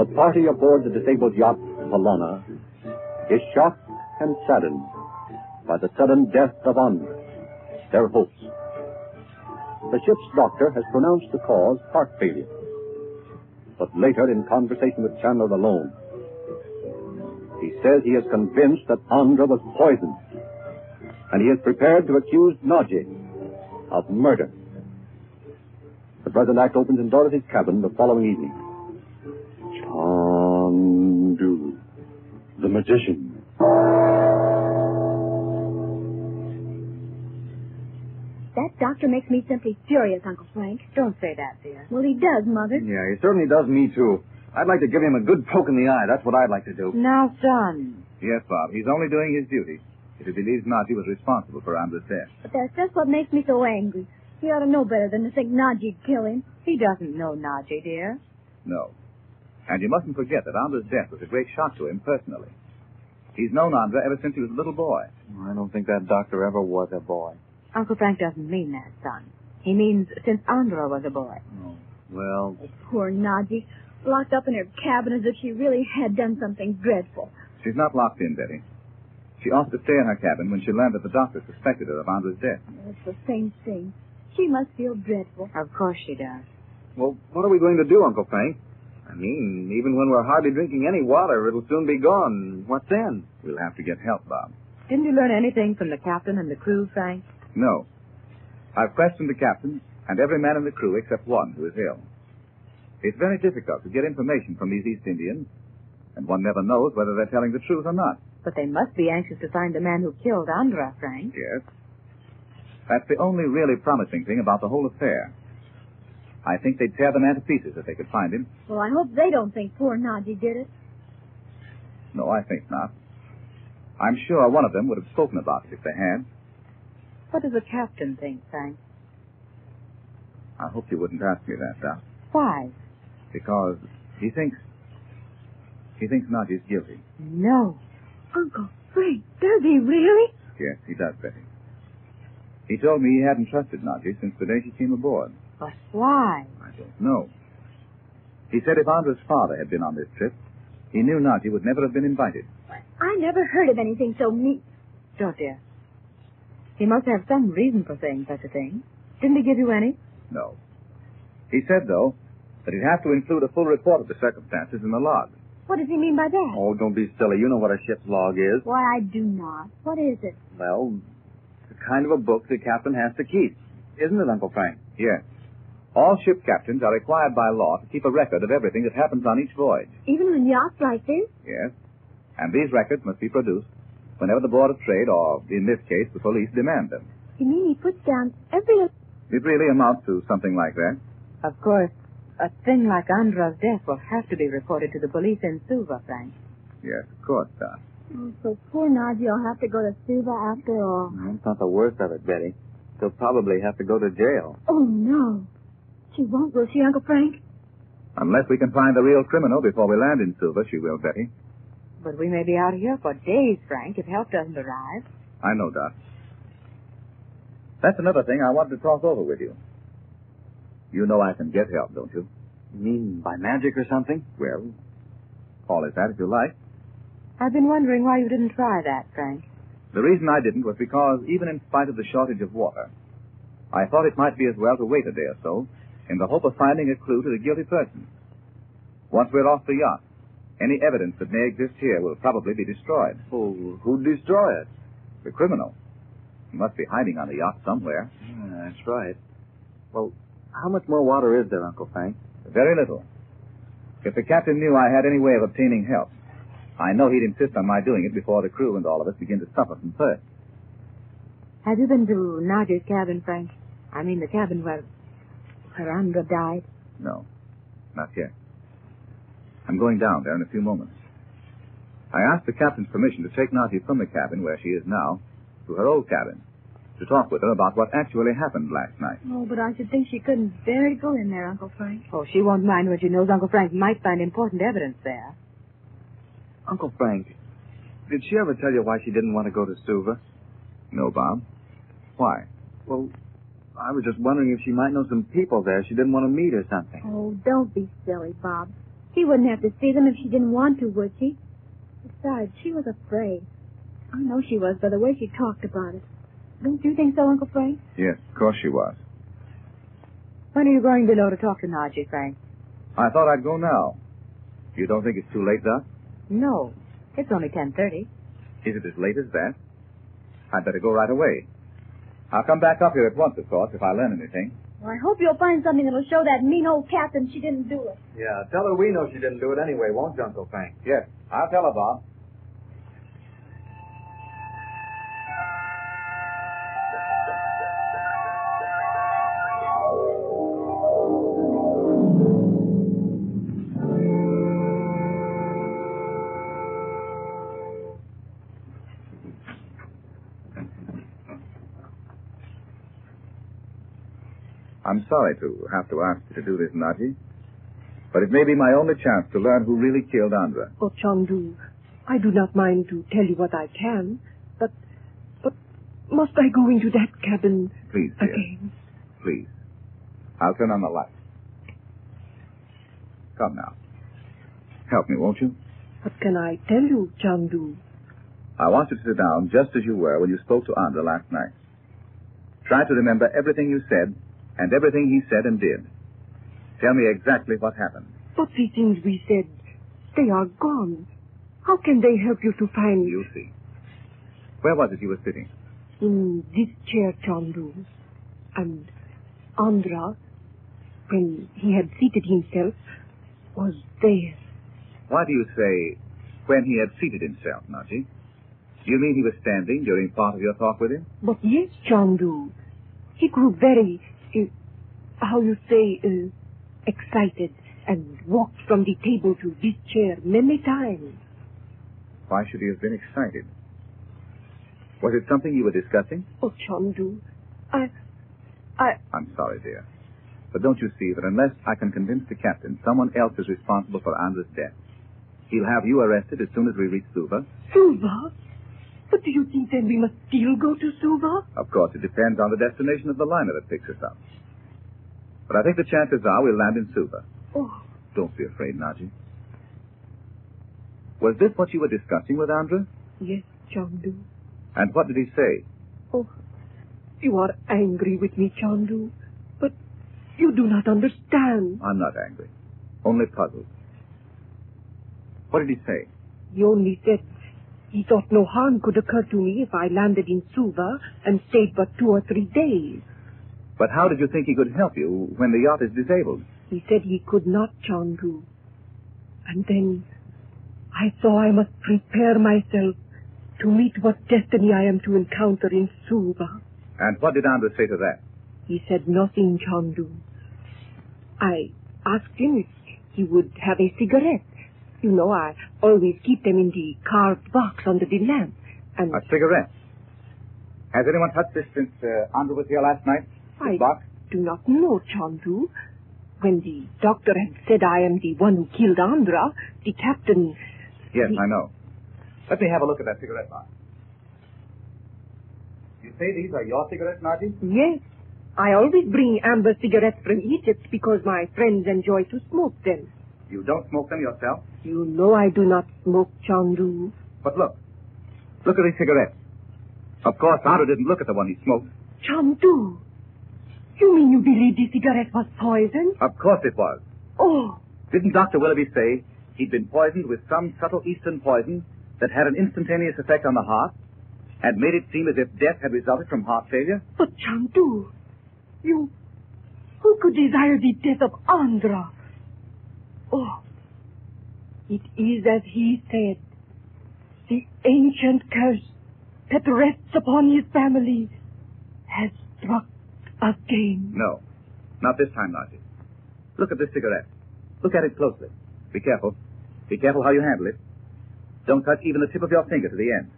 The party aboard the disabled yacht, Valona, is shocked and saddened by the sudden death of Andra, their host. The ship's doctor has pronounced the cause heart failure. But later, in conversation with Chandler alone, he says he is convinced that Andra was poisoned, and he is prepared to accuse Nadji of murder. The present act opens in Dorothy's cabin the following evening. Chandu the Magician. That doctor makes me simply furious, Uncle Frank. Don't say that, dear. Well, he does, Mother. Yeah, he certainly does me, too. I'd like to give him a good poke in the eye. That's what I'd like to do. Now, son. Yes, Bob. He's only doing his duty. If he believes Nadji was responsible for Andra's death. But that's just what makes me so angry. He ought to know better than to think Nadji'd kill him. He doesn't know Nadji, dear. No. And you mustn't forget that Andra's death was a great shock to him personally. He's known Andra ever since he was a little boy. I don't think that doctor ever was a boy. Uncle Frank doesn't mean that, son. He means since Andra was a boy. Oh, well... Poor Nadji, locked up in her cabin as if she really had done something dreadful. She's not locked in, Betty. She offered to stay in her cabin when she learned that the doctor suspected her of Andra's death. It's the same thing. She must feel dreadful. Of course she does. Well, what are we going to do, Uncle Frank? I mean, even when we're hardly drinking any water, it'll soon be gone. What then? We'll have to get help, Bob. Didn't you learn anything from the captain and the crew, Frank? No. I've questioned the captain and every man in the crew except one who is ill. It's very difficult to get information from these East Indians, and one never knows whether they're telling the truth or not. But they must be anxious to find the man who killed Andra, Frank. Yes. That's the only really promising thing about the whole affair. I think they'd tear the man to pieces if they could find him. Well, I hope they don't think poor Nadji did it. No, I think not. I'm sure one of them would have spoken about it if they had. What does the captain think, Frank? I hope you wouldn't ask me that, Doc. Why? Because he thinks Nadji's guilty. No. Uncle Frank, does he really? Yes, he does, Betty. He told me he hadn't trusted Nadji since the day she came aboard. But why? I don't know. He said if Andra's father had been on this trip, he knew Nadji would never have been invited. I never heard of anything so mean. Don't, dear. He must have some reason for saying such a thing. Didn't he give you any? No. He said, though, that he'd have to include a full report of the circumstances in the log. What does he mean by that? Oh, don't be silly. You know what a ship's log is. Why, I do not. What is it? Well, it's a kind of a book the captain has to keep. Isn't it, Uncle Frank? Yes. All ship captains are required by law to keep a record of everything that happens on each voyage. Even on yachts like this? Yes. And these records must be produced whenever the Board of Trade, or in this case, the police, demand them. You mean he puts down every... It really amounts to something like that. Of course, a thing like Andra's death will have to be reported to the police in Suva, Frank. Yes, of course, Doc. Oh, so poor Nadji will have to go to Suva after all. That's not the worst of it, Betty. He'll probably have to go to jail. Oh, no. She won't, will she, Uncle Frank? Unless we can find the real criminal before we land in Suva, she will, Betty. But we may be out here for days, Frank, if help doesn't arrive. I know, Doc. That's another thing I wanted to talk over with you. You know I can get help, don't you? You mean by magic or something? Well, call it that if you like. I've been wondering why you didn't try that, Frank. The reason I didn't was because, even in spite of the shortage of water, I thought it might be as well to wait a day or so in the hope of finding a clue to the guilty person. Once we're off the yacht, any evidence that may exist here will probably be destroyed. Oh, who'd destroy it? The criminal. He must be hiding on the yacht somewhere. Yeah, that's right. Well, how much more water is there, Uncle Frank? Very little. If the captain knew I had any way of obtaining help, I know he'd insist on my doing it before the crew and all of us begin to suffer from thirst. Have you been to Nadji's cabin, Frank? I mean the cabin where Andra died? No, not yet. I'm going down there in a few moments. I asked the captain's permission to take Nadji from the cabin where she is now to her old cabin to talk with her about what actually happened last night. Oh, but I should think she couldn't bear to go in there, Uncle Frank. Oh, she won't mind when she knows Uncle Frank might find important evidence there. Uncle Frank, did she ever tell you why she didn't want to go to Suva? No, Bob. Why? Well, I was just wondering if she might know some people there she didn't want to meet or something. Oh, don't be silly, Bob. She wouldn't have to see them if she didn't want to, would she? Besides, she was afraid. I know she was by the way she talked about it. Don't you think so, Uncle Frank? Yes, of course she was. When are you going below to talk to Najee, Frank? I thought I'd go now. You don't think it's too late, Doc? No. It's only 10:30. Is it as late as that? I'd better go right away. I'll come back up here at once, of course, if I learn anything. Well, I hope you'll find something that'll show that mean old captain she didn't do it. Yeah, tell her we know she didn't do it anyway, won't you, Uncle Frank? Yes, I'll tell her, Bob. I'm sorry to have to ask you to do this, Najee, but it may be my only chance to learn who really killed Andra. Oh, Chandu, I do not mind to tell you what I can, but must I go into that cabin Please, dear. again? Please. I'll turn on the light. Come now. Help me, won't you? What can I tell you, Chandu? I want you to sit down just as you were when you spoke to Andra last night. Try to remember everything you said and everything he said and did. Tell me exactly what happened. But the things we said, they are gone. How can they help you to find... You'll see. Where was it you were sitting? In this chair, Chandu. And Andra, when he had seated himself, was there. Why do you say, when he had seated himself, Najee? Do you mean he was standing during part of your talk with him? But yes, Chandu. He grew very, excited and walked from the table to this chair many times. Why should he have been excited? Was it something you were discussing? Oh, Chandu, I'm sorry, dear. But don't you see that unless I can convince the captain someone else is responsible for Andra's death, he'll have you arrested as soon as we reach Suva? Suva? But do you think then we must still go to Suva? Of course, it depends on the destination of the liner that picks us up. But I think the chances are we'll land in Suva. Oh. Don't be afraid, Najee. Was this what you were discussing with Andra? Yes, Chandu. And what did he say? Oh, you are angry with me, Chandu. But you do not understand. I'm not angry. Only puzzled. What did he say? He only said he thought no harm could occur to me if I landed in Suva and stayed but 2 or 3 days. But how did you think he could help you when the yacht is disabled? He said he could not, Chandu. And then I saw I must prepare myself to meet what destiny I am to encounter in Suva. And what did Andra say to that? He said nothing, Chandu. I asked him if he would have a cigarette. You know, I always keep them in the carved box under the lamp. And A cigarette? Has anyone touched this since Andra was here last night? This box? do not know, Chandu. When the doctor had said I am the one who killed Andra, the captain... Yes, I know. Let me have a look at that cigarette box. You say these are your cigarettes, Najee? Yes. I always bring amber cigarettes from Egypt because my friends enjoy to smoke them. You don't smoke them yourself? You know I do not smoke, Chandu. But look. Look at these cigarettes. Of course, Andra didn't look at the one he smoked. Chandu, you mean you believe the cigarette was poisoned? Of course it was. Oh, Didn't Dr. Willoughby say he'd been poisoned with some subtle Eastern poison that had an instantaneous effect on the heart and made it seem as if death had resulted from heart failure? but Chandu, who could desire the death of Andra? Oh, it is as he said. The ancient curse that rests upon his family has struck again. No. Not this time, Najee. Look at this cigarette. Look at it closely. Be careful. Be careful how you handle it. Don't touch even the tip of your finger to the end.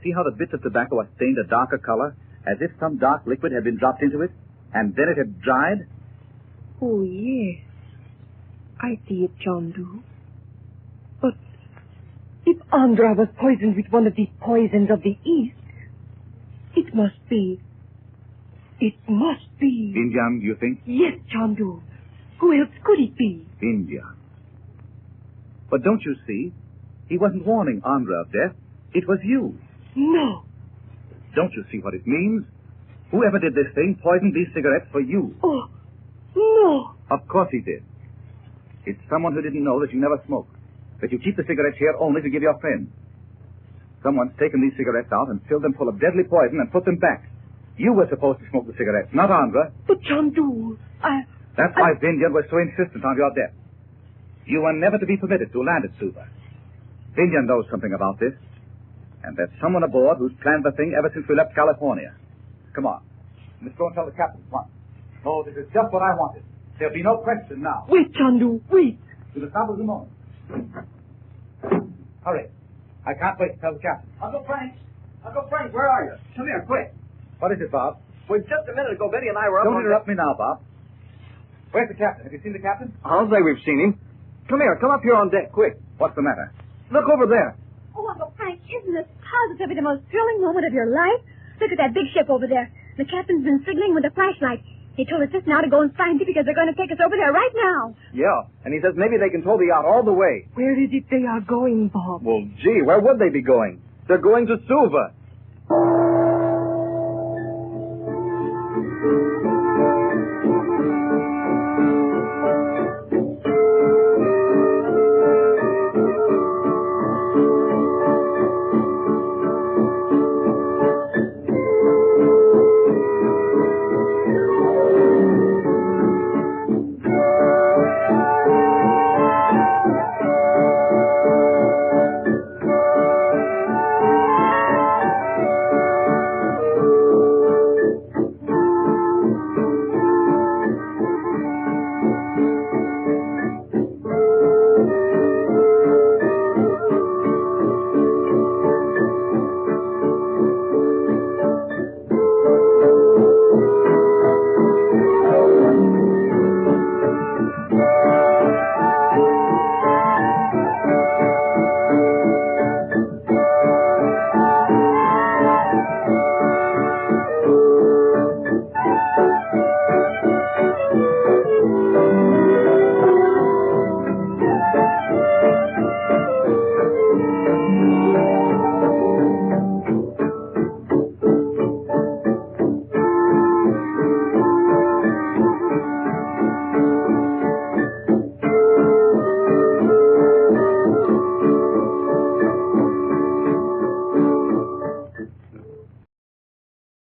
See how the bits of tobacco are stained a darker color, as if some dark liquid had been dropped into it, and then it had dried? Oh, yes. I see it, Chandu. But if Andra was poisoned with one of the poisons of the East, it must be... Indian, you think? Yes, Chandu. Who else could it be? Indian. But don't you see? He wasn't warning Andra of death. It was you. No. Don't you see what it means? Whoever did this thing poisoned these cigarettes for you. Oh, no. Of course he did. It's someone who didn't know that you never smoke, that you keep the cigarettes here only to give your friends. Someone's taken these cigarettes out and filled them full of deadly poison and put them back. You were supposed to smoke the cigarettes, not Andra. But Chandu, That's why Vinyan was so insistent on your death. You were never to be permitted to land at Suva. Vinyan knows something about this. And there's someone aboard who's planned the thing ever since we left California. Come on. Let's go and tell the captain at once. Oh, this is just what I wanted. There'll be no question now. Wait, Chandu, wait. We'll stop us a moment. Hurry. I can't wait to tell the captain. Uncle Frank, where are you? Come here, quick. What is it, Bob? Well, just a minute ago, Betty and I were up Don't on interrupt me now, Bob. Where's the captain? Have you seen the captain? I'll say we've seen him. Come here, come up here on deck, quick. What's the matter? Look over there. Oh, Uncle Frank, isn't this positively the most thrilling moment of your life? Look at that big ship over there. The captain's been signaling with a flashlight. He told us just now to go and find it because they're going to take us over there right now. Yeah, and he says maybe they can tow the yacht all the way. Where is it they are going, Bob? Well, gee, where would they be going? They're going to Suva.